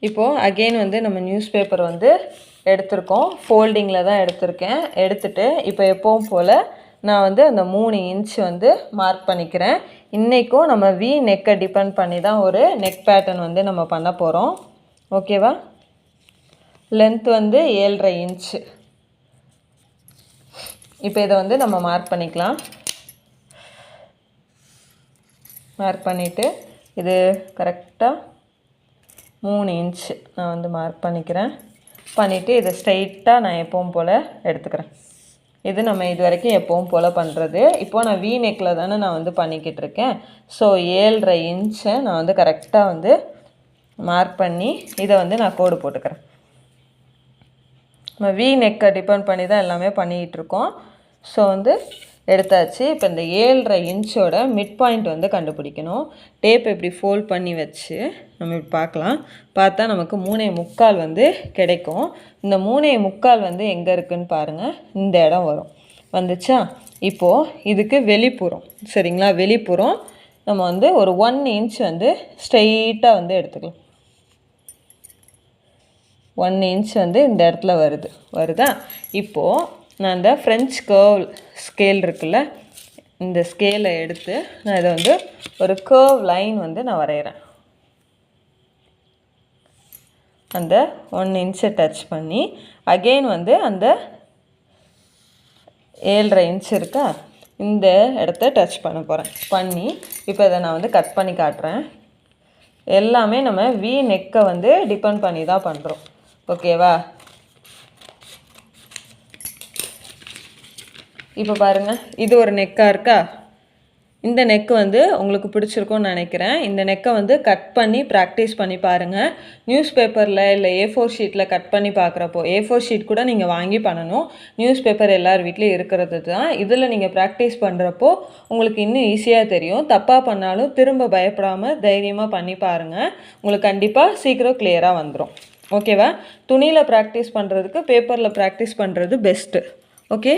இப்போது அகெயின் வந்து நம்ம நியூஸ் பேப்பர் வந்து எடுத்திருக்கோம், ஃபோல்டிங்கில் தான் எடுத்திருக்கேன். எடுத்துகிட்டு இப்போ எப்பவும் போல் நான் வந்து அந்த 3 இன்ச் வந்து மார்க் பண்ணிக்கிறேன். இன்றைக்கும் நம்ம வி நெக்கை டிபெண்ட் பண்ணி தான் ஒரு நெக் பேட்டர்ன் வந்து நம்ம பண்ண போகிறோம். ஓகேவா? லென்த் வந்து 7.5 இன்ச்சு. இப்போ இதை வந்து நம்ம மார்க் பண்ணிக்கலாம். மார்க் பண்ணிவிட்டு இது கரெக்டாக 3 இன்ச்சு நான் வந்து மார்க் பண்ணிக்கிறேன். பண்ணிவிட்டு இதை ஸ்ட்ரைட்டாக நான் எப்பவும் போல் எடுத்துக்கிறேன். இது நம்ம இது வரைக்கும் எப்பவும் போல் பண்ணுறது. இப்போது நான் வி நெக்கில் தானே நான் வந்து பண்ணிக்கிட்டு இருக்கேன். ஸோ 7.5 இன்ச்சை நான் வந்து கரெக்டாக வந்து மார்க் பண்ணி இதை வந்து நான் கோடு போட்டுக்கிறேன். நம்ம வி நெக்கை டிபெண்ட் பண்ணி தான் எல்லாமே பண்ணிகிட்ருக்கோம். ஸோ வந்து எடுத்தாச்சு. இப்போ இந்த 7.5 இன்ச்சோட மிட் பாயிண்ட் வந்து கண்டுபிடிக்கணும். டேப் இப்படி ஃபோல்ட் பண்ணி வச்சு நம்ம இப்படி பார்க்கலாம். பார்த்தா நமக்கு 3.25 வந்து கிடைக்கும். இந்த 3.25 வந்து எங்கே இருக்குதுன்னு பாருங்கள். இந்த இடம் வரும். வந்துச்சா? இப்போது இதுக்கு வெளிப்புறம், சரிங்களா? வெளிப்புறம் நம்ம வந்து ஒரு 1 இன்ச் வந்து ஸ்ட்ரெயிட்டாக வந்து எடுத்துக்கலாம். 1 இன்ச் வந்து இந்த இடத்துல வருதா? இப்போது நான் இந்த ஃப்ரெஞ்ச் கர்வ் ஸ்கேல் இருக்குல்ல, இந்த ஸ்கேலை எடுத்து நான் இதை வந்து ஒரு கர்வ் லைன் வந்து நான் வரைகிறேன். அந்த 1 இன்ச்சை டச் பண்ணி அகெயின் வந்து அந்த 7.5 இன்ச் இருக்கா, இந்த இடத்த டச் பண்ண போகிறேன். பண்ணி இப்போ இதை நான் வந்து கட் பண்ணி காட்டுறேன். எல்லாமே நம்ம வி நெக்கை வந்து டிபெண்ட் பண்ணி தான் பண்ணுறோம். ஓகேவா? இப்போ பாருங்கள், இது ஒரு நெக்காக இருக்கா? இந்த நெக்கு வந்து உங்களுக்கு பிடிச்சிருக்கும்னு நினைக்கிறேன். இந்த நெக்கை வந்து கட் பண்ணி ப்ராக்டிஸ் பண்ணி பாருங்கள். நியூஸ் பேப்பரில் இல்லை A4 ஷீட்டில் கட் பண்ணி பார்க்குறப்போ, A4 ஷீட் கூட நீங்கள் வாங்கி பண்ணணும். நியூஸ் பேப்பர் எல்லார் வீட்லேயும் இருக்கிறது தான். இதில் நீங்கள் ப்ராக்டிஸ் பண்ணுறப்போ உங்களுக்கு இன்னும் ஈஸியாக தெரியும். தப்பாக பண்ணாலும் திரும்ப பயப்படாமல் தைரியமாக பண்ணி பாருங்கள். உங்களுக்கு கண்டிப்பாக சீக்கிரம் கிளியராக வந்துடும். ஓகேவா? துணியில் ப்ராக்டிஸ் பண்ணுறதுக்கு பேப்பரில் ப்ராக்டிஸ் பண்ணுறது பெஸ்ட்டு. ஓகே.